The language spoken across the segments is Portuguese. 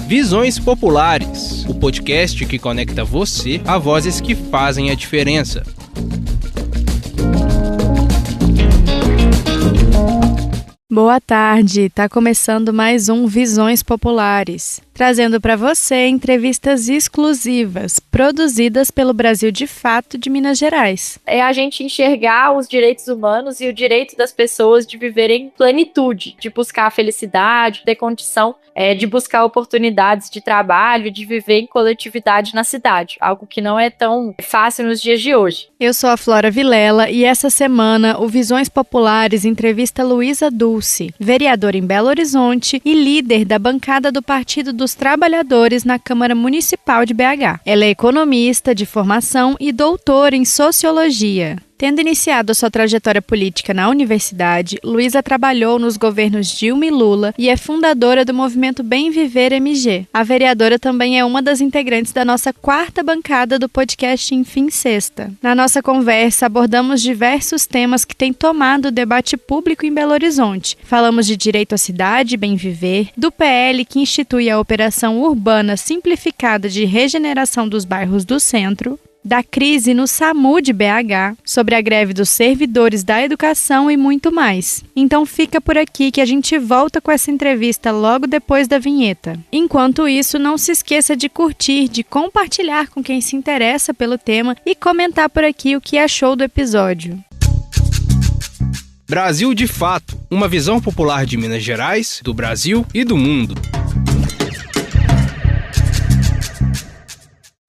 Visões Populares, o podcast que conecta você a vozes que fazem a diferença. Boa tarde, está começando mais um Visões Populares, trazendo para você entrevistas exclusivas, produzidas pelo Brasil de Fato de Minas Gerais. É a gente enxergar os direitos humanos e o direito das pessoas de viverem em plenitude, de buscar a felicidade, ter condição de buscar oportunidades de trabalho, de viver em coletividade na cidade, algo que não é tão fácil nos dias de hoje. Eu sou a Flora Vilela e essa semana o Visões Populares entrevista Luísa Dulce, vereadora em Belo Horizonte e líder da bancada do Partido dos Trabalhadores na Câmara Municipal de BH. Ela é economista de formação e doutora em sociologia. Tendo iniciado a sua trajetória política na universidade, Luísa trabalhou nos governos Dilma e Lula e é fundadora do movimento Bem Viver MG. A vereadora também é uma das integrantes da nossa quarta bancada do podcast Enfim Sexta. Na nossa conversa, abordamos diversos temas que têm tomado o debate público em Belo Horizonte. Falamos de direito à cidade, bem viver, do PL que institui a Operação Urbana Simplificada de Regeneração dos Bairros do Centro, da crise no SAMU de BH, sobre a greve dos servidores da educação e muito mais. Então fica por aqui que a gente volta com essa entrevista logo depois da vinheta. Enquanto isso, não se esqueça de curtir, de compartilhar com quem se interessa pelo tema e comentar por aqui o que achou do episódio. Brasil de Fato, uma visão popular de Minas Gerais, do Brasil e do mundo.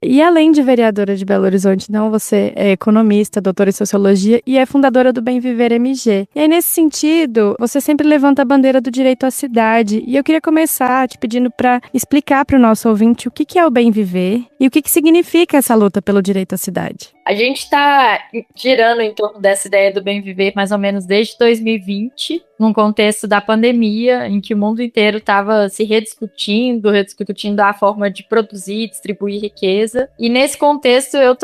E além de vereadora de Belo Horizonte, não, você é economista, doutora em sociologia e é fundadora do Bem Viver MG. E aí, nesse sentido, você sempre levanta a bandeira do direito à cidade. E eu queria começar te pedindo para explicar para o nosso ouvinte o que é o bem viver e o que significa essa luta pelo direito à cidade. A gente está girando em torno dessa ideia do bem viver mais ou menos desde 2020, num contexto da pandemia, em que o mundo inteiro estava se rediscutindo a forma de produzir, distribuir riqueza. E nesse contexto eu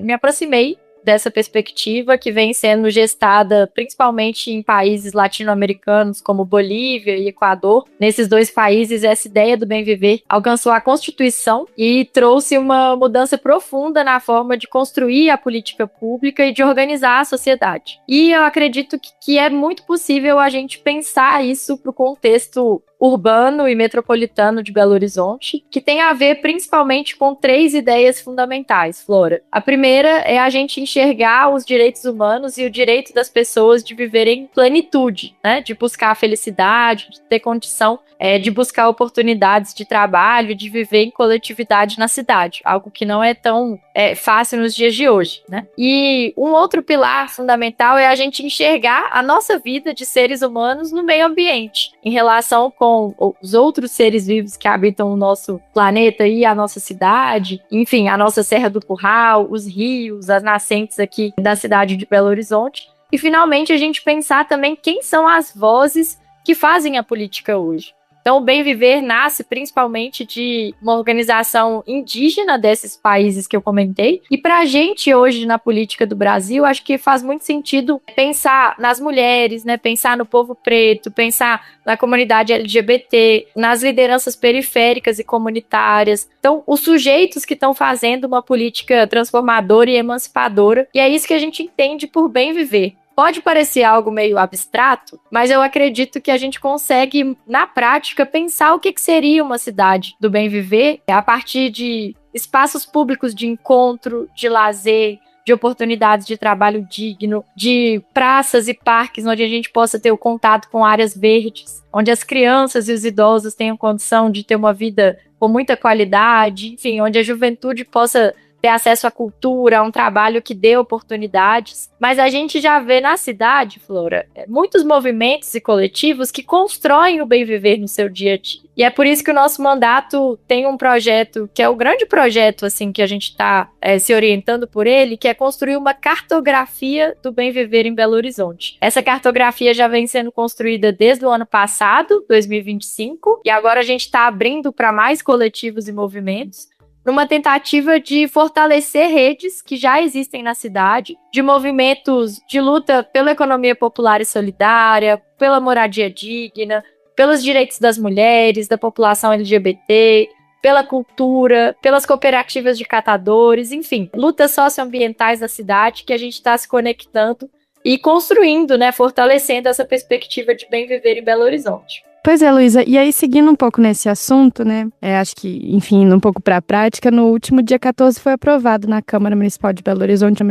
me aproximei dessa perspectiva que vem sendo gestada principalmente em países latino-americanos como Bolívia e Equador. Nesses dois países, essa ideia do bem viver alcançou a Constituição e trouxe uma mudança profunda na forma de construir a política pública e de organizar a sociedade. E eu acredito que é muito possível a gente pensar isso para o contexto urbano e metropolitano de Belo Horizonte, que tem a ver principalmente com 3 ideias fundamentais, Flora. A primeira é a gente enxergar os direitos humanos e o direito das pessoas de viverem em plenitude, né? De buscar a felicidade, de ter condição de buscar oportunidades de trabalho, de viver em coletividade na cidade, algo que não é tão fácil nos dias de hoje, né? E um outro pilar fundamental é a gente enxergar a nossa vida de seres humanos no meio ambiente, em relação com os outros seres vivos que habitam o nosso planeta e a nossa cidade, enfim, a nossa Serra do Curral, os rios, as nascentes aqui da cidade de Belo Horizonte. E, finalmente, a gente pensar também quem são as vozes que fazem a política hoje. Então, o Bem Viver nasce principalmente de uma organização indígena desses países que eu comentei. E para a gente hoje na política do Brasil, acho que faz muito sentido pensar nas mulheres, né? Pensar no povo preto, pensar na comunidade LGBT, nas lideranças periféricas e comunitárias. Então, os sujeitos que estão fazendo uma política transformadora e emancipadora. E é isso que a gente entende por bem viver. Pode parecer algo meio abstrato, mas eu acredito que a gente consegue, na prática, pensar o que seria uma cidade do bem viver a partir de espaços públicos de encontro, de lazer, de oportunidades de trabalho digno, de praças e parques onde a gente possa ter o contato com áreas verdes, onde as crianças e os idosos tenham condição de ter uma vida com muita qualidade, enfim, onde a juventude possa ter acesso à cultura, a um trabalho que dê oportunidades. Mas a gente já vê na cidade, Flora, muitos movimentos e coletivos que constroem o bem viver no seu dia a dia. E é por isso que o nosso mandato tem um projeto, que é o grande projeto assim, que a gente está se orientando por ele, que é construir uma cartografia do bem viver em Belo Horizonte. Essa cartografia já vem sendo construída desde o ano passado, 2025, e agora a gente está abrindo para mais coletivos e movimentos, numa tentativa de fortalecer redes que já existem na cidade, de movimentos de luta pela economia popular e solidária, pela moradia digna, pelos direitos das mulheres, da população LGBT, pela cultura, pelas cooperativas de catadores, enfim, lutas socioambientais da cidade que a gente está se conectando e construindo, né, fortalecendo essa perspectiva de bem viver em Belo Horizonte. Pois é, Luísa, e aí seguindo um pouco nesse assunto, né, acho que, enfim, indo um pouco para a prática, no último dia 14 foi aprovado na Câmara Municipal de Belo Horizonte,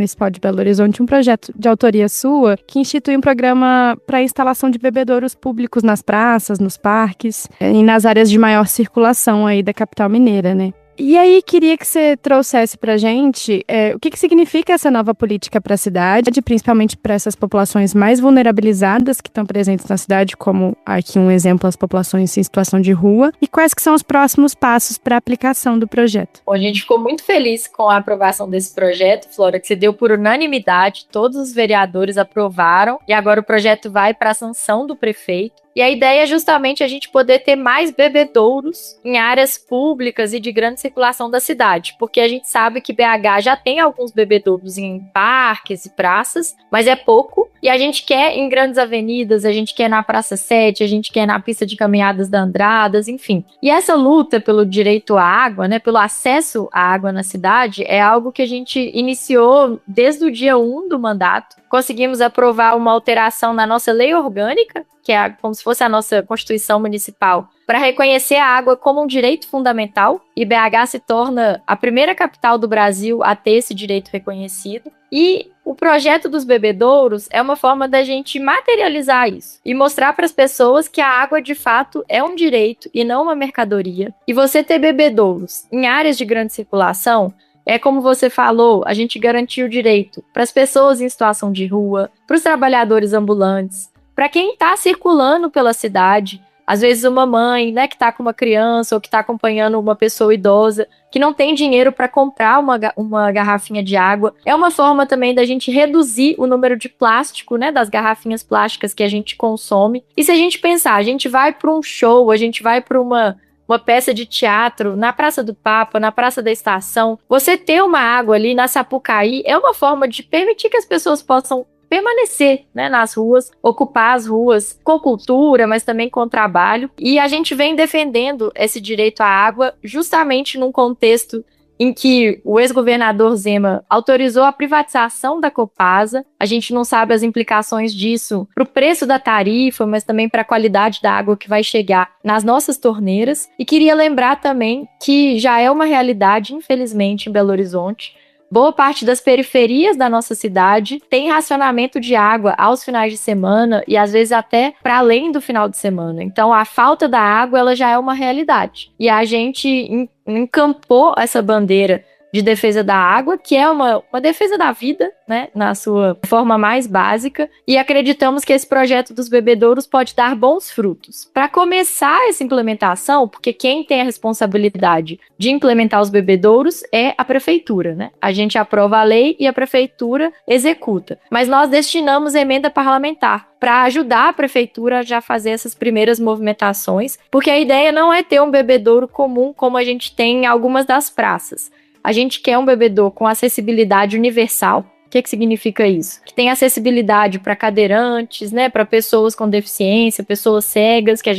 um projeto de autoria sua que institui um programa para a instalação de bebedouros públicos nas praças, nos parques e nas áreas de maior circulação aí da capital mineira, né? E aí, queria que você trouxesse pra gente o que significa essa nova política para a cidade, principalmente para essas populações mais vulnerabilizadas que estão presentes na cidade, como aqui um exemplo, as populações em situação de rua, e quais que são os próximos passos para a aplicação do projeto. Bom, a gente ficou muito feliz com a aprovação desse projeto, Flora, que se deu por unanimidade, todos os vereadores aprovaram, e agora o projeto vai para a sanção do prefeito. E a ideia é justamente a gente poder ter mais bebedouros em áreas públicas e de grande circulação da cidade, porque a gente sabe que BH já tem alguns bebedouros em parques e praças, mas é pouco, e a gente quer em grandes avenidas, a gente quer na Praça 7, a gente quer na pista de caminhadas da Andradas, enfim. E essa luta pelo direito à água, né, pelo acesso à água na cidade, é algo que a gente iniciou desde o dia 1 do mandato. Conseguimos aprovar uma alteração na nossa lei orgânica, que é como se fosse a nossa Constituição Municipal, para reconhecer a água como um direito fundamental, e BH se torna a primeira capital do Brasil a ter esse direito reconhecido. E o projeto dos bebedouros é uma forma da gente materializar isso e mostrar para as pessoas que a água de fato é um direito e não uma mercadoria. E você ter bebedouros em áreas de grande circulação é, como você falou, a gente garantir o direito para as pessoas em situação de rua, para os trabalhadores ambulantes, para quem está circulando pela cidade, às vezes uma mãe, né, que está com uma criança ou que está acompanhando uma pessoa idosa, que não tem dinheiro para comprar uma garrafinha de água. É uma forma também da gente reduzir o número de plástico, né, das garrafinhas plásticas que a gente consome. E se a gente pensar, a gente vai para um show, a gente vai para uma peça de teatro na Praça do Papa, na Praça da Estação, você ter uma água ali na Sapucaí é uma forma de permitir que as pessoas possam permanecer, né, nas ruas, ocupar as ruas com cultura, mas também com trabalho. E a gente vem defendendo esse direito à água justamente num contexto em que o ex-governador Zema autorizou a privatização da Copasa. A gente não sabe as implicações disso para o preço da tarifa, mas também para a qualidade da água que vai chegar nas nossas torneiras. E queria lembrar também que já é uma realidade, infelizmente, em Belo Horizonte. Boa parte das periferias da nossa cidade tem racionamento de água aos finais de semana e às vezes até para além do final de semana. Então a falta da água ela já é uma realidade. E a gente encampou essa bandeira de defesa da água, que é uma defesa da vida, né, na sua forma mais básica, e acreditamos que esse projeto dos bebedouros pode dar bons frutos. Para começar essa implementação, porque quem tem a responsabilidade de implementar os bebedouros é a prefeitura, né? A gente aprova a lei e a prefeitura executa. Mas nós destinamos emenda parlamentar para ajudar a prefeitura a já fazer essas primeiras movimentações, porque a ideia não é ter um bebedouro comum como a gente tem em algumas das praças. A gente quer um bebedouro com acessibilidade universal. O que significa isso? Que tem acessibilidade para cadeirantes, né, para pessoas com deficiência, pessoas cegas, que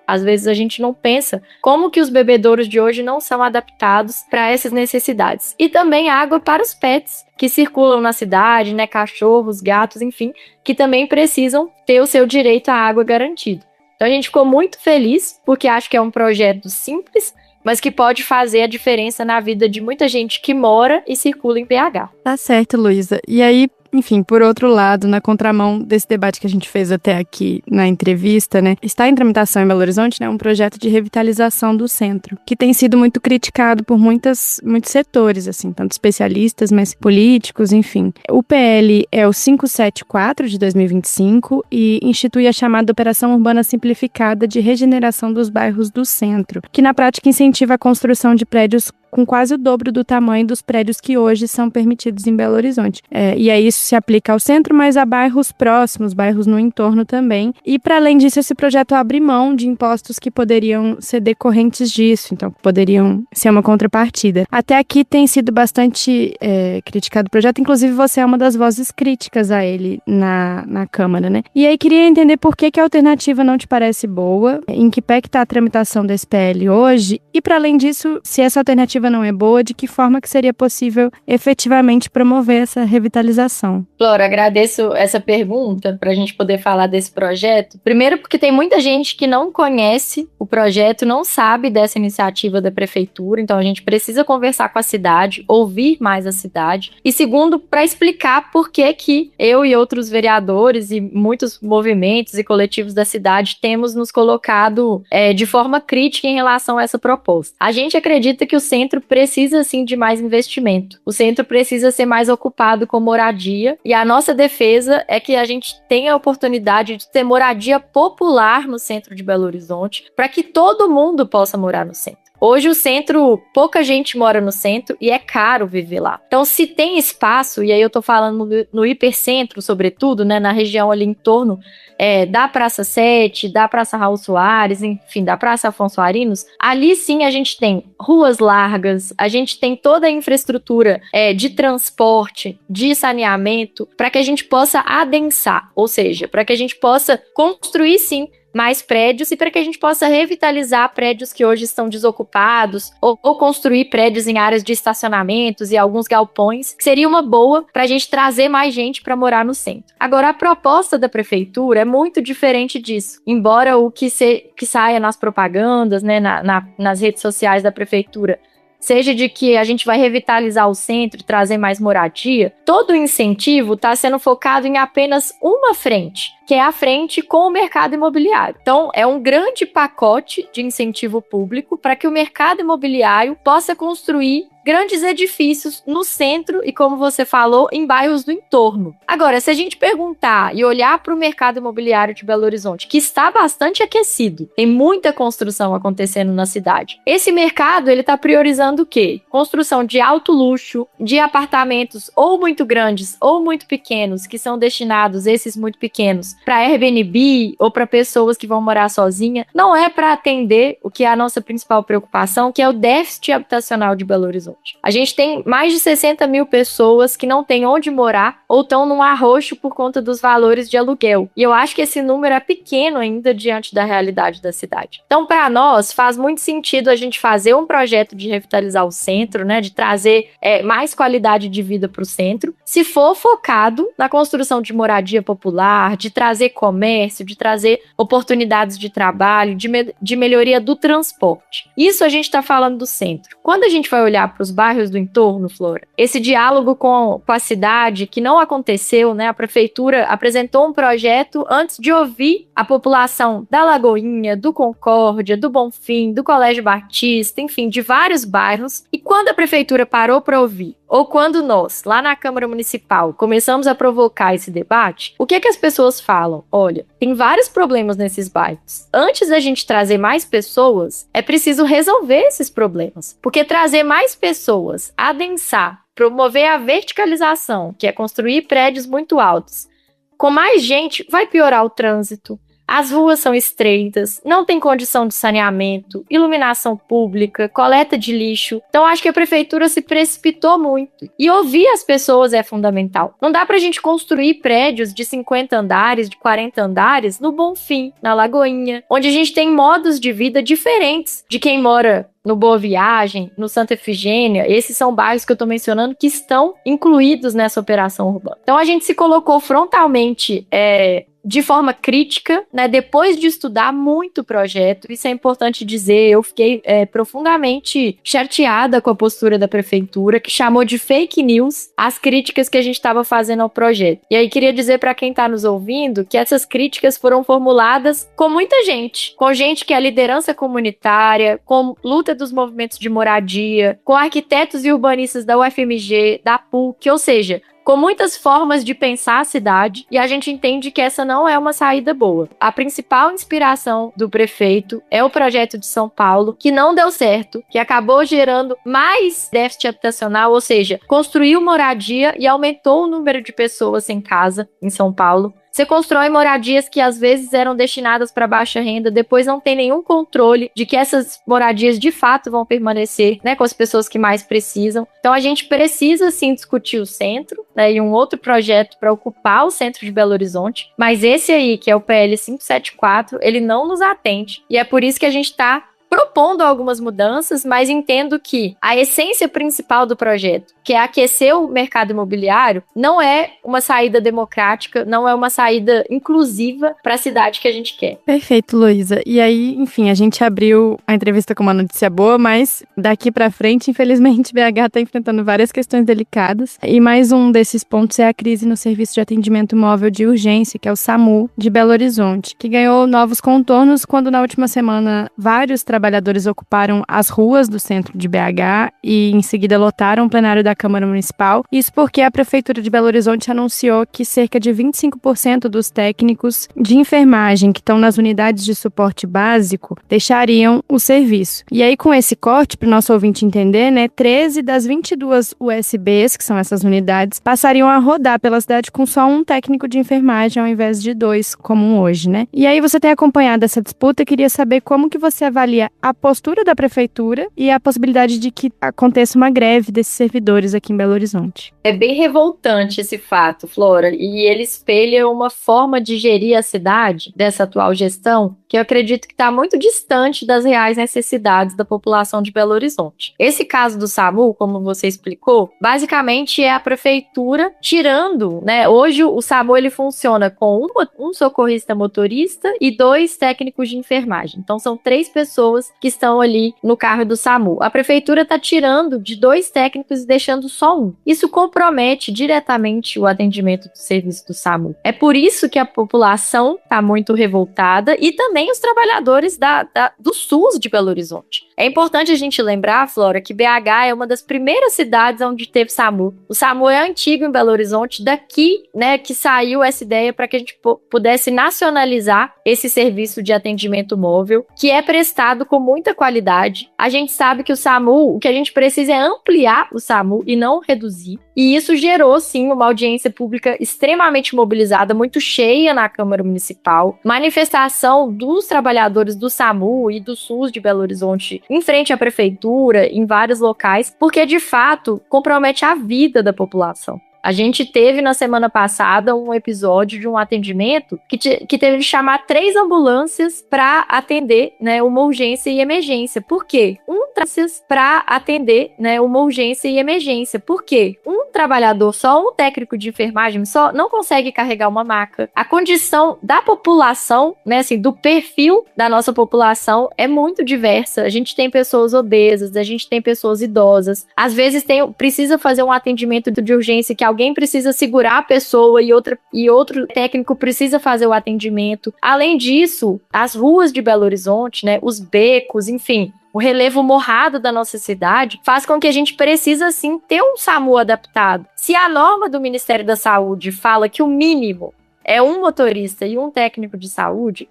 às vezes a gente não pensa como que os bebedouros de hoje não são adaptados para essas necessidades. E também água para os pets que circulam na cidade, né, cachorros, gatos, enfim, que também precisam ter o seu direito à água garantido. Então a gente ficou muito feliz, porque acho que é um projeto simples, mas que pode fazer a diferença na vida de muita gente que mora e circula em BH. Tá certo, Luísa. E aí, enfim, por outro lado, na contramão desse debate que a gente fez até aqui na entrevista, né, está em tramitação em Belo Horizonte, né, um projeto de revitalização do centro, que tem sido muito criticado por muitos setores, assim, tanto especialistas, mas políticos, enfim. O PL é o 574 de 2025 e institui a chamada Operação Urbana Simplificada de Regeneração dos Bairros do Centro, que na prática incentiva a construção de prédios com quase o dobro do tamanho dos prédios que hoje são permitidos em Belo Horizonte. E aí isso se aplica ao centro, mas a bairros próximos, bairros no entorno também. E para além disso, esse projeto abre mão de impostos que poderiam ser decorrentes disso, então poderiam ser uma contrapartida. Até aqui tem sido bastante criticado o projeto, inclusive você é uma das vozes críticas a ele na Câmara, né? E aí queria entender por que a alternativa não te parece boa, em que pé que está a tramitação desse PL hoje, e para além disso, se essa alternativa não é boa, de que forma que seria possível efetivamente promover essa revitalização? Flora, agradeço essa pergunta para a gente poder falar desse projeto. Primeiro porque tem muita gente que não conhece o projeto, não sabe dessa iniciativa da prefeitura, então a gente precisa conversar com a cidade, ouvir mais a cidade. E segundo, para explicar por que eu e outros vereadores e muitos movimentos e coletivos da cidade temos nos colocado de forma crítica em relação a essa proposta. A gente acredita que o centro precisa sim de mais investimento. O centro precisa ser mais ocupado com moradia e a nossa defesa é que a gente tenha a oportunidade de ter moradia popular no centro de Belo Horizonte para que todo mundo possa morar no centro. Hoje o centro, pouca gente mora no centro e é caro viver lá. Então, se tem espaço, e aí eu tô falando no hipercentro, sobretudo, né, na região ali em torno da Praça 7, da Praça Raul Soares, enfim, da Praça Afonso Arinos, ali sim a gente tem ruas largas, a gente tem toda a infraestrutura de transporte, de saneamento, para que a gente possa adensar, ou seja, para que a gente possa construir sim mais prédios e para que a gente possa revitalizar prédios que hoje estão desocupados ou construir prédios em áreas de estacionamentos e alguns galpões, que seria uma boa para a gente trazer mais gente para morar no centro. Agora, a proposta da prefeitura é muito diferente disso. Embora o que saia nas propagandas, né, nas redes sociais da prefeitura, seja de que a gente vai revitalizar o centro e trazer mais moradia, todo o incentivo está sendo focado em apenas uma frente, que é a frente com o mercado imobiliário. Então, é um grande pacote de incentivo público para que o mercado imobiliário possa construir grandes edifícios no centro e, como você falou, em bairros do entorno. Agora, se a gente perguntar e olhar para o mercado imobiliário de Belo Horizonte, que está bastante aquecido, tem muita construção acontecendo na cidade. Esse mercado, ele está priorizando o quê? Construção de alto luxo, de apartamentos ou muito grandes ou muito pequenos, que são destinados, esses muito pequenos, para Airbnb ou para pessoas que vão morar sozinha. Não é para atender o que é a nossa principal preocupação, que é o déficit habitacional de Belo Horizonte. A gente tem mais de 60 mil pessoas que não têm onde morar ou estão num arroxo por conta dos valores de aluguel. E eu acho que esse número é pequeno ainda diante da realidade da cidade. Então, para nós, faz muito sentido a gente fazer um projeto de revitalizar o centro, né, de trazer mais qualidade de vida para o centro, se for focado na construção de moradia popular, de trazer comércio, de trazer oportunidades de trabalho, de melhoria do transporte. Isso a gente está falando do centro. Quando a gente vai olhar para os bairros do entorno, Flora, esse diálogo com a cidade que não aconteceu, né? A prefeitura apresentou um projeto antes de ouvir a população da Lagoinha, do Concórdia, do Bonfim, do Colégio Batista, enfim, de vários bairros. E quando a prefeitura parou para ouvir, ou quando nós, lá na Câmara Municipal, começamos a provocar esse debate, o que é que as pessoas falam? Olha, tem vários problemas nesses bairros. Antes da gente trazer mais pessoas, é preciso resolver esses problemas. Porque trazer mais pessoas, adensar, promover a verticalização, que é construir prédios muito altos, com mais gente, vai piorar o trânsito. As ruas são estreitas, não tem condição de saneamento, iluminação pública, coleta de lixo. Então, acho que a prefeitura se precipitou muito. E ouvir as pessoas é fundamental. Não dá pra gente construir prédios de 50 andares, de 40 andares, no Bonfim, na Lagoinha, onde a gente tem modos de vida diferentes de quem mora no Boa Viagem, no Santa Efigênia. Esses são bairros que eu tô mencionando que estão incluídos nessa operação urbana. Então, a gente se colocou frontalmente de forma crítica, né, depois de estudar muito o projeto. Isso é importante dizer. Eu fiquei profundamente chateada com a postura da prefeitura, que chamou de fake news as críticas que a gente estava fazendo ao projeto. E aí queria dizer para quem está nos ouvindo que essas críticas foram formuladas com muita gente, com gente que é liderança comunitária, com luta dos movimentos de moradia, com arquitetos e urbanistas da UFMG, da PUC, ou seja, com muitas formas de pensar a cidade, e a gente entende que essa não é uma saída boa. A principal inspiração do prefeito é o projeto de São Paulo, que não deu certo, que acabou gerando mais déficit habitacional, ou seja, construiu moradia e aumentou o número de pessoas sem casa em São Paulo. Você constrói moradias que às vezes eram destinadas para baixa renda, depois não tem nenhum controle de que essas moradias de fato vão permanecer, né, com as pessoas que mais precisam. Então a gente precisa sim discutir o centro, né, e um outro projeto para ocupar o centro de Belo Horizonte, mas esse aí, que é o PL 574, ele não nos atende, e é por isso que a gente está propondo algumas mudanças, mas entendo que a essência principal do projeto, que é aquecer o mercado imobiliário, não é uma saída democrática, não é uma saída inclusiva para a cidade que a gente quer. Perfeito, Luísa. E aí, enfim, a gente abriu a entrevista com uma notícia boa, mas daqui para frente, infelizmente, BH está enfrentando várias questões delicadas. E mais um desses pontos é a crise no Serviço de Atendimento Móvel de Urgência, que é o SAMU, de Belo Horizonte, que ganhou novos contornos quando na última semana vários trabalhadores ocuparam as ruas do centro de BH e em seguida lotaram o plenário da Câmara Municipal. Isso porque a Prefeitura de Belo Horizonte anunciou que cerca de 25% dos técnicos de enfermagem que estão nas unidades de suporte básico deixariam o serviço. E aí, com esse corte, para o nosso ouvinte entender, né, 13 das 22 USBs, que são essas unidades, passariam a rodar pela cidade com só um técnico de enfermagem ao invés de 2, como hoje, né? E aí, você tem acompanhado essa disputa, queria saber como que você avalia a postura da Prefeitura e a possibilidade de que aconteça uma greve desses servidores aqui em Belo Horizonte. É bem revoltante esse fato, Flora, e ele espelha uma forma de gerir a cidade dessa atual gestão que eu acredito que está muito distante das reais necessidades da população de Belo Horizonte. Esse caso do SAMU, como você explicou, basicamente é a Prefeitura tirando, né? Hoje o SAMU ele funciona com um socorrista motorista e 2 técnicos de enfermagem. Então são 3 pessoas que estão ali no carro do SAMU. A Prefeitura está tirando de 2 técnicos e deixando só um. Isso compromete diretamente o atendimento do serviço do SAMU. É por isso que a população está muito revoltada e também os trabalhadores do SUS de Belo Horizonte. É importante a gente lembrar, Flora, que BH é uma das primeiras cidades onde teve SAMU. O SAMU é antigo em Belo Horizonte, daqui, né, que saiu essa ideia para que a gente pudesse nacionalizar esse serviço de atendimento móvel, que é prestado com muita qualidade. A gente sabe que o SAMU, o que a gente precisa é ampliar o SAMU e não reduzir. E isso gerou, sim, uma audiência pública extremamente mobilizada, muito cheia na Câmara Municipal. Manifestação dos trabalhadores do SAMU e do SUS de Belo Horizonte em frente à Prefeitura, em vários locais, porque, de fato, compromete a vida da população. A gente teve na semana passada um episódio de um atendimento que teve que chamar 3 ambulâncias para atender, né, uma urgência e emergência. Por quê? Para atender, né, uma urgência e emergência. Por quê? Um trabalhador só, um técnico de enfermagem só, não consegue carregar uma maca. A condição da população, né, assim, do perfil da nossa população é muito diversa. A gente tem pessoas obesas, a gente tem pessoas idosas. Às vezes precisa fazer um atendimento de urgência que alguém precisa segurar a pessoa e outro técnico precisa fazer o atendimento. Além disso, as ruas de Belo Horizonte, né, os becos, enfim, o relevo morrado da nossa cidade faz com que a gente precisa, sim, ter um SAMU adaptado. Se a norma do Ministério da Saúde fala que o mínimo é um motorista e um técnico de saúde,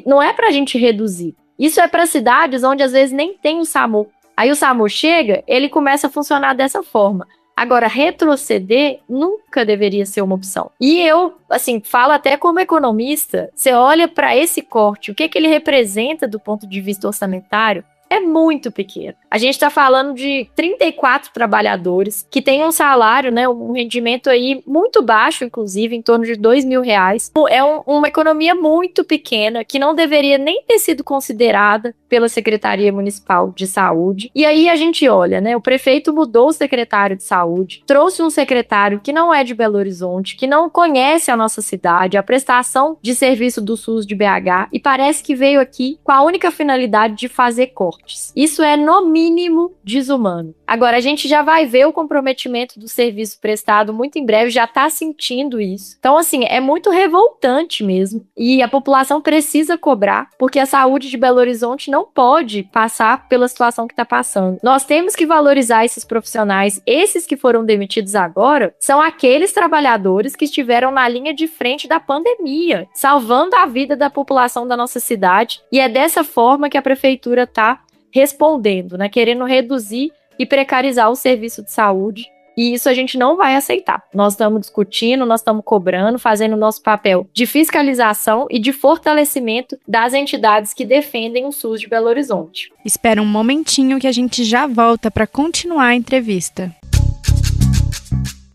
não é para a gente reduzir. Isso é para cidades onde às vezes nem tem o SAMU. Aí o SAMU chega, ele começa a funcionar dessa forma. Agora, retroceder nunca deveria ser uma opção. E eu, assim, falo até como economista, você olha para esse corte, o que ele representa do ponto de vista orçamentário, é muito pequeno. A gente está falando de 34 trabalhadores que têm um salário, né, um rendimento aí muito baixo, inclusive, em torno de R$2.000. É uma economia muito pequena que não deveria nem ter sido considerada pela Secretaria Municipal de Saúde. E aí a gente olha, né, o prefeito mudou o secretário de saúde, trouxe um secretário que não é de Belo Horizonte, que não conhece a nossa cidade, a prestação de serviço do SUS de BH, e parece que veio aqui com a única finalidade de fazer corte. mortes. Isso é, no mínimo, desumano. Agora, a gente já vai ver o comprometimento do serviço prestado muito em breve, já está sentindo isso. Então, assim, é muito revoltante mesmo. E a população precisa cobrar, porque a saúde de Belo Horizonte não pode passar pela situação que está passando. Nós temos que valorizar esses profissionais. Esses que foram demitidos agora são aqueles trabalhadores que estiveram na linha de frente da pandemia, salvando a vida da população da nossa cidade. E é dessa forma que a prefeitura está respondendo, né? Querendo reduzir e precarizar o serviço de saúde. E isso a gente não vai aceitar. Nós estamos discutindo, nós estamos cobrando, fazendo o nosso papel de fiscalização e de fortalecimento das entidades que defendem o SUS de Belo Horizonte. Espera um momentinho que a gente já volta para continuar a entrevista.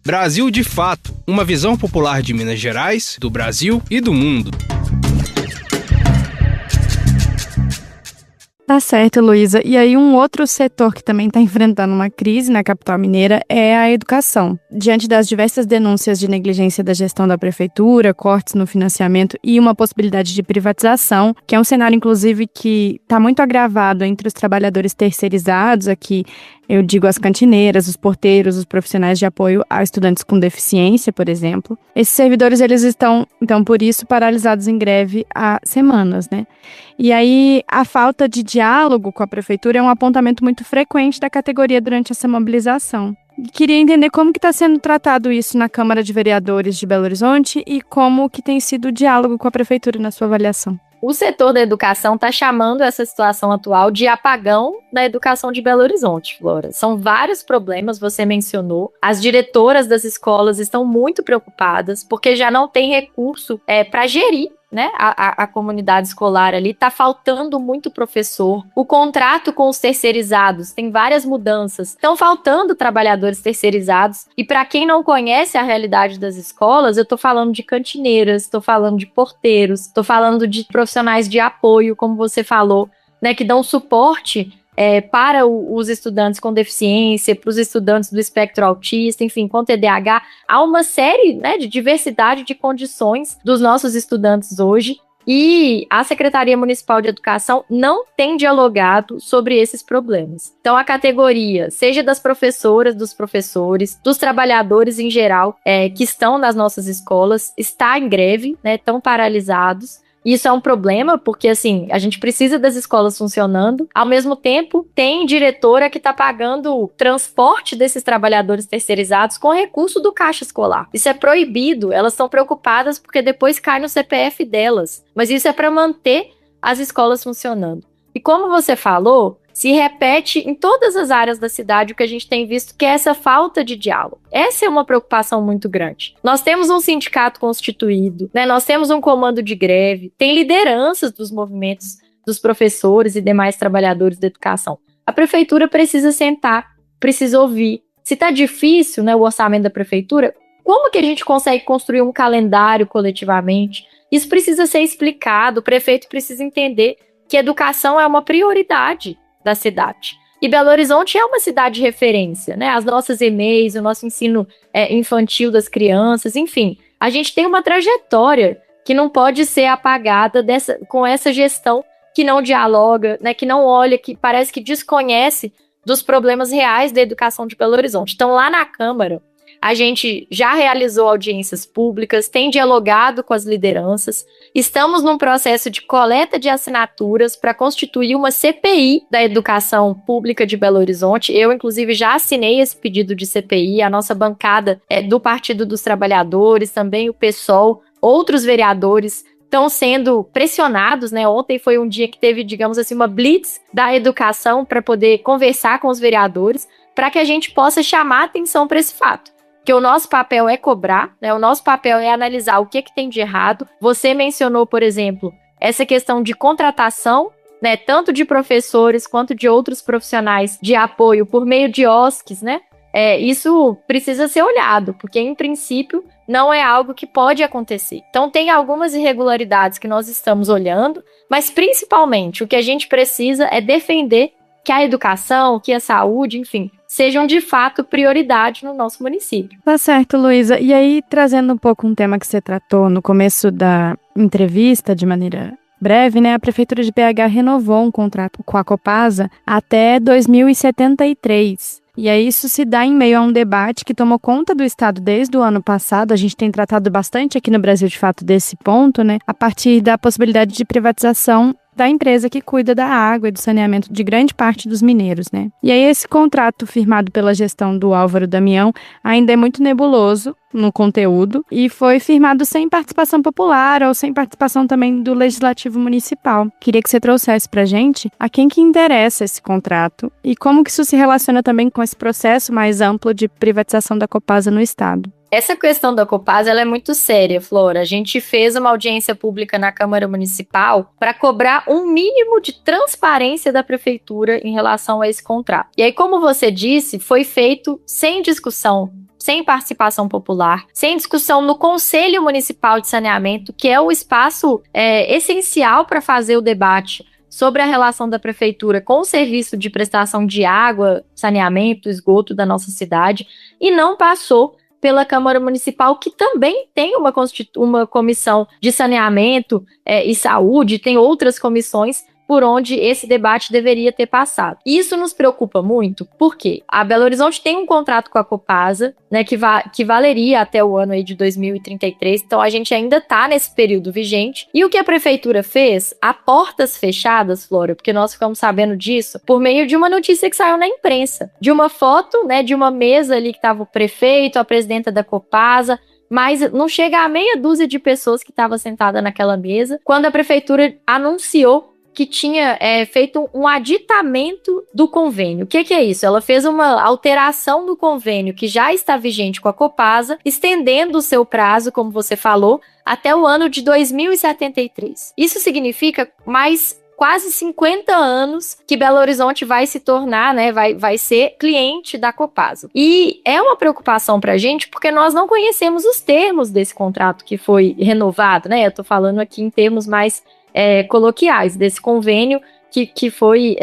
Brasil de Fato, uma visão popular de Minas Gerais, do Brasil e do mundo. Tá certo, Luísa. E aí um outro setor que também está enfrentando uma crise na capital mineira é a educação. Diante das diversas denúncias de negligência da gestão da prefeitura, cortes no financiamento e uma possibilidade de privatização, que é um cenário, inclusive, que está muito agravado entre os trabalhadores terceirizados aqui. Eu digo as cantineiras, os porteiros, os profissionais de apoio a estudantes com deficiência, por exemplo. Esses servidores, eles estão, então, por isso, paralisados em greve há semanas, né? E aí, a falta de diálogo com a prefeitura é um apontamento muito frequente da categoria durante essa mobilização. Queria entender como que está sendo tratado isso na Câmara de Vereadores de Belo Horizonte e como que tem sido o diálogo com a prefeitura na sua avaliação. O setor da educação está chamando essa situação atual de apagão da educação de Belo Horizonte, Flora. São vários problemas, você mencionou. As diretoras das escolas estão muito preocupadas porque já não tem recurso para gerir, né, a comunidade escolar ali. Tá faltando muito professor. O contrato com os terceirizados tem várias mudanças. Estão faltando trabalhadores terceirizados. E para quem não conhece a realidade das escolas, eu tô falando de cantineiras, tô falando de porteiros, tô falando de profissionais de apoio, como você falou, né, que dão suporte para os estudantes com deficiência, para os estudantes do espectro autista, enfim, com TDAH. Há uma série, né, de diversidade de condições dos nossos estudantes hoje e a Secretaria Municipal de Educação não tem dialogado sobre esses problemas. Então, a categoria, seja das professoras, dos professores, dos trabalhadores em geral, que estão nas nossas escolas, está em greve, né, estão paralisados. Isso é um problema, porque, assim, a gente precisa das escolas funcionando. Ao mesmo tempo, tem diretora que está pagando o transporte desses trabalhadores terceirizados com recurso do caixa escolar. Isso é proibido. Elas estão preocupadas porque depois cai no CPF delas. Mas isso é para manter as escolas funcionando. E como você falou, se repete em todas as áreas da cidade o que a gente tem visto, que é essa falta de diálogo. Essa é uma preocupação muito grande. Nós temos um sindicato constituído, né? Nós temos um comando de greve, tem lideranças dos movimentos dos professores e demais trabalhadores da educação. A prefeitura precisa sentar, precisa ouvir. Se está difícil, né, o orçamento da prefeitura, como que a gente consegue construir um calendário coletivamente? Isso precisa ser explicado, o prefeito precisa entender que educação é uma prioridade da cidade. E Belo Horizonte é uma cidade de referência, né? As nossas EMEIs, o nosso ensino infantil das crianças, enfim. A gente tem uma trajetória que não pode ser apagada com essa gestão que não dialoga, né? Que não olha, que parece que desconhece dos problemas reais da educação de Belo Horizonte. Então, lá na Câmara, a gente já realizou audiências públicas, tem dialogado com as lideranças. Estamos num processo de coleta de assinaturas para constituir uma CPI da educação pública de Belo Horizonte. Eu, inclusive, já assinei esse pedido de CPI. A nossa bancada do Partido dos Trabalhadores, também o PSOL, outros vereadores estão sendo pressionados, né? Ontem foi um dia que teve, digamos assim, uma blitz da educação para poder conversar com os vereadores, para que a gente possa chamar atenção para esse fato. Que o nosso papel é cobrar, né? O nosso papel é analisar o que tem de errado. Você mencionou, por exemplo, essa questão de contratação, né? Tanto de professores quanto de outros profissionais de apoio por meio de OSCs, né? Isso precisa ser olhado, porque, em princípio, não é algo que pode acontecer. Então, tem algumas irregularidades que nós estamos olhando, mas, principalmente, o que a gente precisa é defender que a educação, que a saúde, enfim, sejam de fato prioridade no nosso município. Tá certo, Luísa. E aí, trazendo um pouco um tema que você tratou no começo da entrevista, de maneira breve, né, a Prefeitura de BH renovou um contrato com a Copasa até 2073. E aí isso se dá em meio a um debate que tomou conta do Estado desde o ano passado. A gente tem tratado bastante aqui no Brasil, de fato, desse ponto, né? A partir da possibilidade de privatização da empresa que cuida da água e do saneamento de grande parte dos mineiros, né? E aí esse contrato firmado pela gestão do Álvaro Damião ainda é muito nebuloso no conteúdo e foi firmado sem participação popular ou sem participação também do Legislativo Municipal. Queria que você trouxesse pra gente a quem que interessa esse contrato e como que isso se relaciona também com esse processo mais amplo de privatização da Copasa no Estado. Essa questão da Copasa, ela é muito séria, Flora. A gente fez uma audiência pública na Câmara Municipal para cobrar um mínimo de transparência da Prefeitura em relação a esse contrato. E aí, como você disse, foi feito sem discussão, sem participação popular, sem discussão no Conselho Municipal de Saneamento, que é o espaço essencial para fazer o debate sobre a relação da Prefeitura com o serviço de prestação de água, saneamento, esgoto da nossa cidade, e não passou pela Câmara Municipal, que também tem uma comissão de saneamento e saúde, tem outras comissões por onde esse debate deveria ter passado. Isso nos preocupa muito, porque a Belo Horizonte tem um contrato com a Copasa, né, que valeria até o ano aí de 2033, então a gente ainda está nesse período vigente. E o que a Prefeitura fez, a portas fechadas, Flora, porque nós ficamos sabendo disso, por meio de uma notícia que saiu na imprensa, de uma foto, né, de uma mesa ali que estava o prefeito, a presidenta da Copasa, mas não chega a meia dúzia de pessoas que estavam sentadas naquela mesa, quando a Prefeitura anunciou que tinha feito um aditamento do convênio. O que é isso? Ela fez uma alteração do convênio que já está vigente com a Copasa, estendendo o seu prazo, como você falou, até o ano de 2073. Isso significa mais quase 50 anos que Belo Horizonte vai se tornar, né, vai ser cliente da Copasa. E é uma preocupação para a gente porque nós não conhecemos os termos desse contrato que foi renovado, né? Eu estou falando aqui em termos mais coloquiais, desse convênio que foi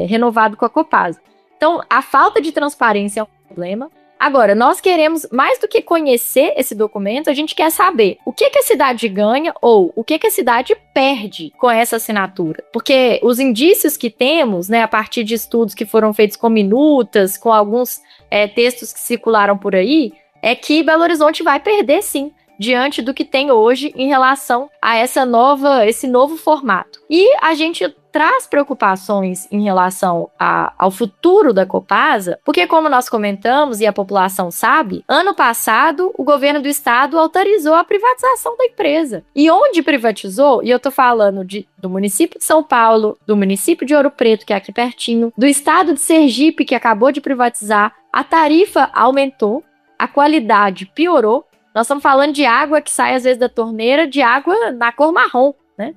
renovado com a Copasa. Então, a falta de transparência é um problema. Agora, nós queremos, mais do que conhecer esse documento, a gente quer saber o que a cidade ganha ou o que a cidade perde com essa assinatura. Porque os indícios que temos, né, a partir de estudos que foram feitos com minutas, com alguns textos que circularam por aí, é que Belo Horizonte vai perder, sim, diante do que tem hoje em relação a esse novo formato. E a gente traz preocupações em relação ao futuro da Copasa, porque como nós comentamos e a população sabe, ano passado o governo do estado autorizou a privatização da empresa. E onde privatizou, e eu tô falando do município de São Paulo, do município de Ouro Preto, que é aqui pertinho, do estado de Sergipe, que acabou de privatizar, a tarifa aumentou, a qualidade piorou. Nós estamos falando de água que sai às vezes da torneira, de água na cor marrom, né?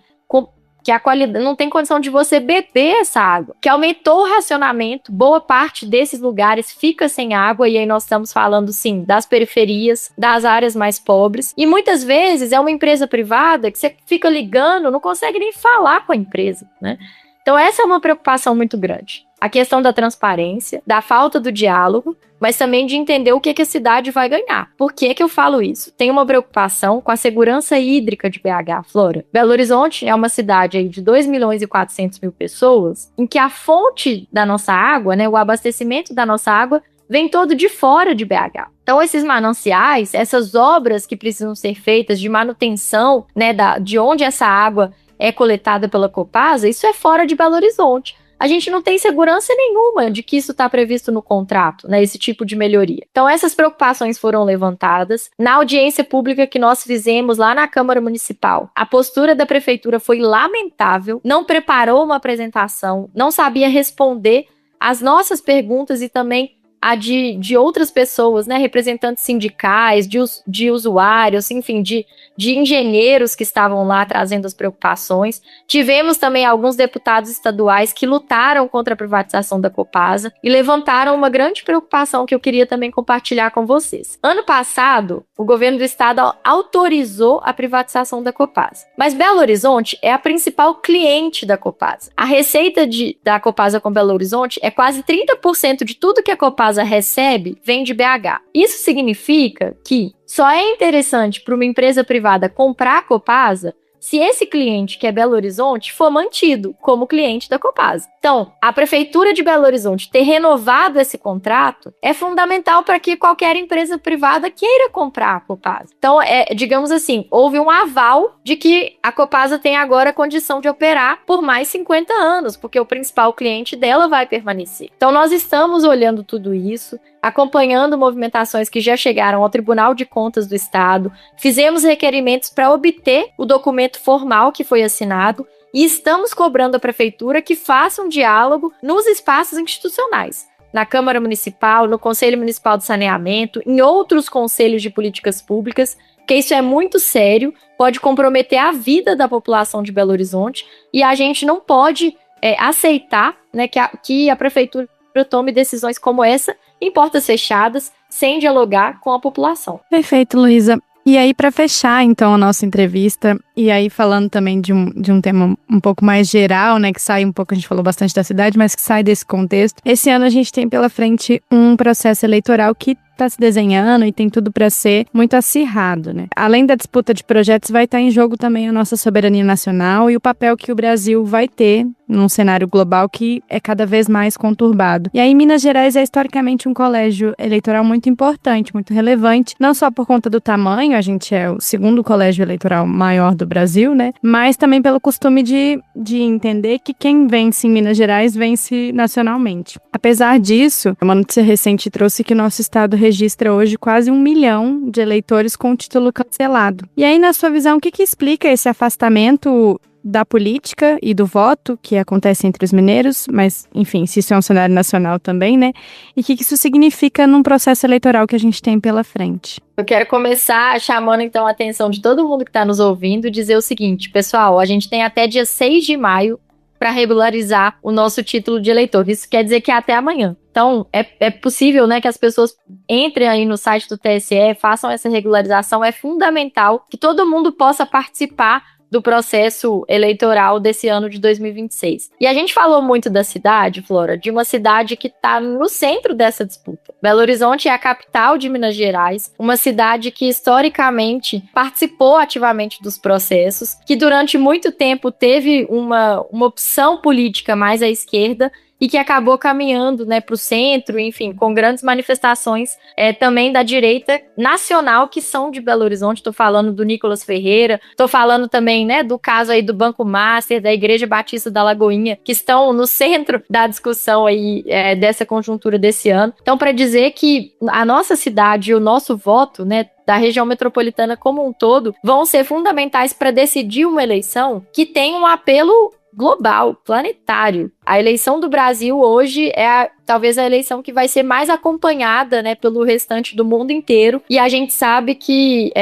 Que a qualidade não tem condição de você beber essa água, que aumentou o racionamento, boa parte desses lugares fica sem água, e aí nós estamos falando, sim, das periferias, das áreas mais pobres, e muitas vezes é uma empresa privada que você fica ligando, não consegue nem falar com a empresa, né? Então essa é uma preocupação muito grande. A questão da transparência, da falta do diálogo, mas também de entender o que a cidade vai ganhar. Por que eu falo isso? Tem uma preocupação com a segurança hídrica de BH, Flora. Belo Horizonte é uma cidade aí de 2.400.000 pessoas, em que a fonte da nossa água, né, o abastecimento da nossa água, vem todo de fora de BH. Então, esses mananciais, essas obras que precisam ser feitas de manutenção, né, de onde essa água é coletada pela Copasa, isso é fora de Belo Horizonte. A gente não tem segurança nenhuma de que isso está previsto no contrato, né, esse tipo de melhoria. Então, essas preocupações foram levantadas. Na audiência pública que nós fizemos lá na Câmara Municipal, a postura da Prefeitura foi lamentável, não preparou uma apresentação, não sabia responder às nossas perguntas e também a de outras pessoas, né, representantes sindicais, de usuários, enfim, de engenheiros que estavam lá trazendo as preocupações. Tivemos também alguns deputados estaduais que lutaram contra a privatização da Copasa e levantaram uma grande preocupação que eu queria também compartilhar com vocês. Ano passado, o governo do estado autorizou a privatização da Copasa, mas Belo Horizonte é a principal cliente da Copasa. A receita da Copasa com Belo Horizonte é quase 30% de tudo que a Copasa recebe vem de BH. Isso significa que só é interessante para uma empresa privada comprar a Copasa se esse cliente, que é Belo Horizonte, for mantido como cliente da Copasa. Então, a Prefeitura de Belo Horizonte ter renovado esse contrato é fundamental para que qualquer empresa privada queira comprar a Copasa. Então, digamos assim, houve um aval de que a Copasa tem agora a condição de operar por mais 50 anos, porque o principal cliente dela vai permanecer. Então, nós estamos olhando tudo isso, acompanhando movimentações que já chegaram ao Tribunal de Contas do Estado, fizemos requerimentos para obter o documento formal que foi assinado e estamos cobrando a Prefeitura que faça um diálogo nos espaços institucionais, na Câmara Municipal, no Conselho Municipal de Saneamento, em outros conselhos de políticas públicas, porque isso é muito sério, pode comprometer a vida da população de Belo Horizonte e a gente não pode aceitar, né, que a Prefeitura tome decisões como essa em portas fechadas, sem dialogar com a população. Perfeito, Luísa. E aí, para fechar, então, a nossa entrevista, e aí falando também de um tema um pouco mais geral, né, que sai um pouco, a gente falou bastante da cidade, mas que sai desse contexto. Esse ano a gente tem pela frente um processo eleitoral que está se desenhando e tem tudo para ser muito acirrado, né? Além da disputa de projetos, vai estar em jogo também a nossa soberania nacional e o papel que o Brasil vai ter num cenário global que é cada vez mais conturbado. E aí, Minas Gerais é historicamente um colégio eleitoral muito importante, muito relevante, não só por conta do tamanho, a gente é o segundo colégio eleitoral maior do Brasil, né? Mas também pelo costume de entender que quem vence em Minas Gerais vence nacionalmente. Apesar disso, uma notícia recente trouxe que o nosso estado registra hoje quase 1 milhão de eleitores com título cancelado. E aí, na sua visão, o que explica esse afastamento da política e do voto que acontece entre os mineiros, mas, enfim, se isso é um cenário nacional também, né? E o que isso significa num processo eleitoral que a gente tem pela frente? Eu quero começar chamando, então, a atenção de todo mundo que está nos ouvindo e dizer o seguinte, pessoal, a gente tem até dia 6 de maio para regularizar o nosso título de eleitor. Isso quer dizer que é até amanhã. Então, é possível, né, que as pessoas entrem aí no site do TSE, façam essa regularização. É fundamental que todo mundo possa participar do processo eleitoral desse ano de 2026. E a gente falou muito da cidade, Flora, de uma cidade que está no centro dessa disputa. Belo Horizonte é a capital de Minas Gerais, uma cidade que historicamente participou ativamente dos processos, que durante muito tempo teve uma opção política mais à esquerda, e que acabou caminhando, né, para o centro, enfim, com grandes manifestações também da direita nacional que são de Belo Horizonte. Estou falando do Nicolas Ferreira, estou falando também, né, do caso aí do Banco Master, da Igreja Batista da Lagoinha, que estão no centro da discussão aí dessa conjuntura desse ano. Então, para dizer que a nossa cidade e o nosso voto, né, da região metropolitana como um todo, vão ser fundamentais para decidir uma eleição que tem um apelo global, planetário. A eleição do Brasil hoje é talvez a eleição que vai ser mais acompanhada, né, pelo restante do mundo inteiro. E a gente sabe que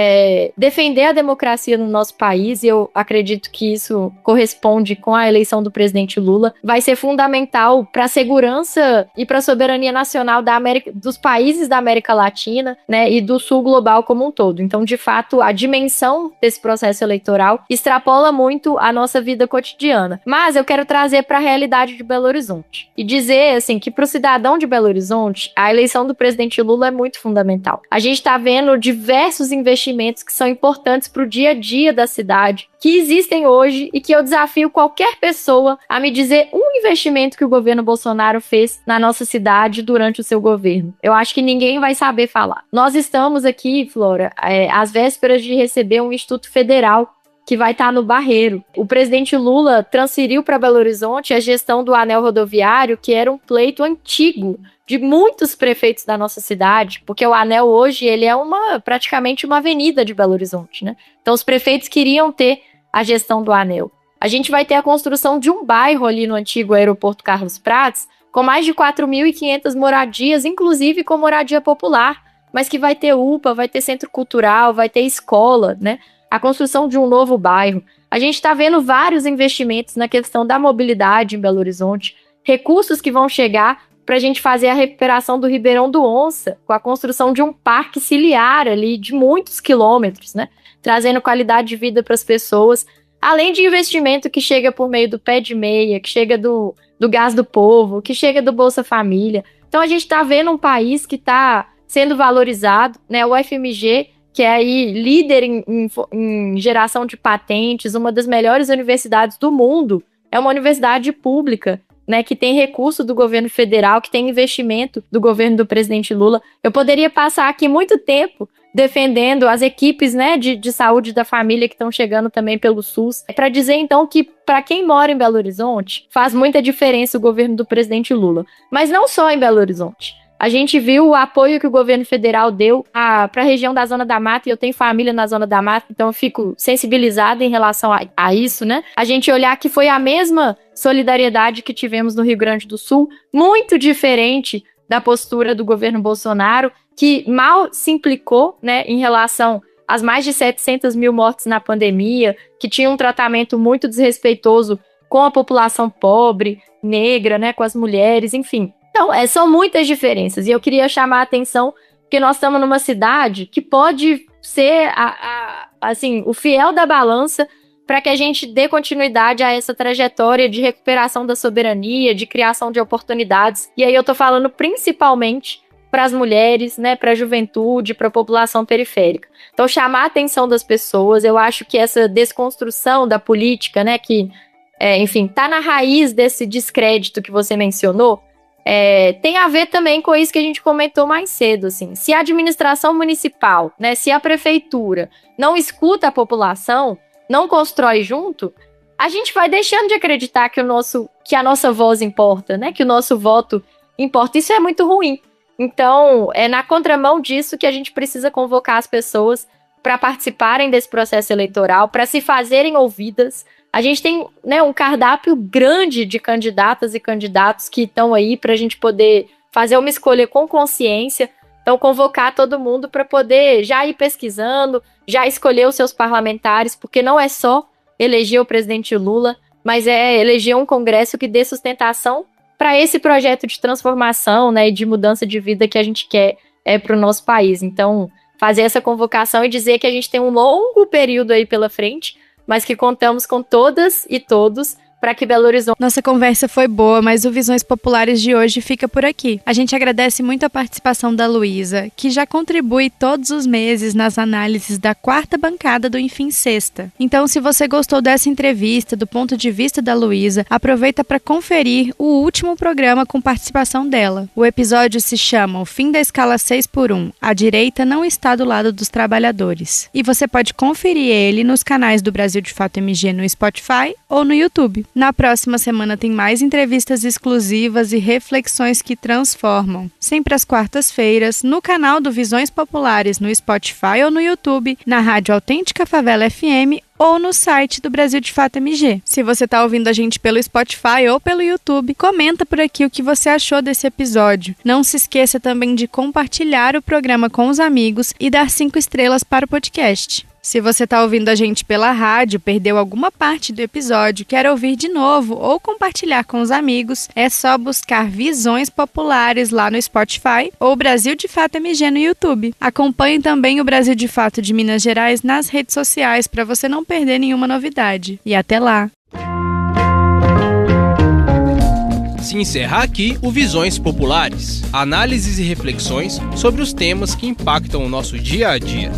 defender a democracia no nosso país, e eu acredito que isso corresponde com a eleição do presidente Lula, vai ser fundamental para a segurança e para a soberania nacional dos países da América Latina, né, e do sul global como um todo. Então, de fato, a dimensão desse processo eleitoral extrapola muito a nossa vida cotidiana. Mas eu quero trazer para a realidade de Belo Horizonte e dizer, assim, que para o cidadão de Belo Horizonte, a eleição do presidente Lula é muito fundamental. A gente está vendo diversos investimentos que são importantes para o dia a dia da cidade, que existem hoje e que eu desafio qualquer pessoa a me dizer um investimento que o governo Bolsonaro fez na nossa cidade durante o seu governo. Eu acho que ninguém vai saber falar. Nós estamos aqui, Flora, às vésperas de receber um Instituto Federal que vai estar no Barreiro. O presidente Lula transferiu para Belo Horizonte a gestão do anel rodoviário, que era um pleito antigo de muitos prefeitos da nossa cidade, porque o anel hoje ele é praticamente uma avenida de Belo Horizonte, né? Então os prefeitos queriam ter a gestão do anel. A gente vai ter a construção de um bairro ali no antigo aeroporto Carlos Prates, com mais de 4.500 moradias, inclusive com moradia popular, mas que vai ter UPA, vai ter centro cultural, vai ter escola, né? A construção de um novo bairro. A gente está vendo vários investimentos na questão da mobilidade em Belo Horizonte, recursos que vão chegar para a gente fazer a recuperação do Ribeirão do Onça, com a construção de um parque ciliar ali de muitos quilômetros, né? Trazendo qualidade de vida para as pessoas, além de investimento que chega por meio do pé de meia, que chega do Gás do Povo, que chega do Bolsa Família. Então a gente está vendo um país que está sendo valorizado, né? O FMG que é aí líder em geração de patentes, uma das melhores universidades do mundo, é uma universidade pública, né, que tem recurso do governo federal, que tem investimento do governo do presidente Lula. Eu poderia passar aqui muito tempo defendendo as equipes, né, de saúde da família que estão chegando também pelo SUS, para dizer então que para quem mora em Belo Horizonte, faz muita diferença o governo do presidente Lula. Mas não só em Belo Horizonte. A gente viu o apoio que o governo federal deu para a região da Zona da Mata, e eu tenho família na Zona da Mata, então eu fico sensibilizada em relação a isso, né? A gente olhar que foi a mesma solidariedade que tivemos no Rio Grande do Sul, muito diferente da postura do governo Bolsonaro, que mal se implicou, né, em relação às mais de 700 mil mortes na pandemia, que tinha um tratamento muito desrespeitoso com a população pobre, negra, né, com as mulheres, enfim. Então, são muitas diferenças, e eu queria chamar a atenção, porque nós estamos numa cidade que pode ser assim, o fiel da balança para que a gente dê continuidade a essa trajetória de recuperação da soberania, de criação de oportunidades. E aí eu estou falando principalmente para as mulheres, né, para a juventude, para a população periférica. Então, chamar a atenção das pessoas, eu acho que essa desconstrução da política, né, que, enfim, está na raiz desse descrédito que você mencionou, tem a ver também com isso que a gente comentou mais cedo, assim. Se a administração municipal, né, se a prefeitura não escuta a população, não constrói junto, a gente vai deixando de acreditar que a nossa voz importa, né, que o nosso voto importa. Isso é muito ruim. Então, é na contramão disso que a gente precisa convocar as pessoas para participarem desse processo eleitoral, para se fazerem ouvidas. A gente tem, né, um cardápio grande de candidatas e candidatos que estão aí para a gente poder fazer uma escolha com consciência. Então, convocar todo mundo para poder já ir pesquisando, já escolher os seus parlamentares, porque não é só eleger o presidente Lula, mas é eleger um Congresso que dê sustentação para esse projeto de transformação, né, e de mudança de vida que a gente quer para o nosso país. Então, fazer essa convocação e dizer que a gente tem um longo período aí pela frente, mas que contamos com todas e todos para que Belo Horizonte... Nossa conversa foi boa, mas o Visões Populares de hoje fica por aqui. A gente agradece muito a participação da Luísa, que já contribui todos os meses nas análises da quarta bancada do Enfim Sexta. Então, se você gostou dessa entrevista, do ponto de vista da Luísa, aproveita para conferir o último programa com participação dela. O episódio se chama O Fim da Escala 6x1. A direita não está do lado dos trabalhadores. E você pode conferir ele nos canais do Brasil de Fato MG no Spotify ou no YouTube. Na próxima semana tem mais entrevistas exclusivas e reflexões que transformam. Sempre às quartas-feiras, no canal do Visões Populares no Spotify ou no YouTube, na Rádio Autêntica Favela FM ou no site do Brasil de Fato MG. Se você está ouvindo a gente pelo Spotify ou pelo YouTube, comenta por aqui o que você achou desse episódio. Não se esqueça também de compartilhar o programa com os amigos e dar 5 estrelas para o podcast. Se você está ouvindo a gente pela rádio, perdeu alguma parte do episódio, quer ouvir de novo ou compartilhar com os amigos, é só buscar Visões Populares lá no Spotify ou Brasil de Fato MG no YouTube. Acompanhe também o Brasil de Fato de Minas Gerais nas redes sociais para você não perder nenhuma novidade. E até lá! Se encerra aqui o Visões Populares, análises e reflexões sobre os temas que impactam o nosso dia a dia.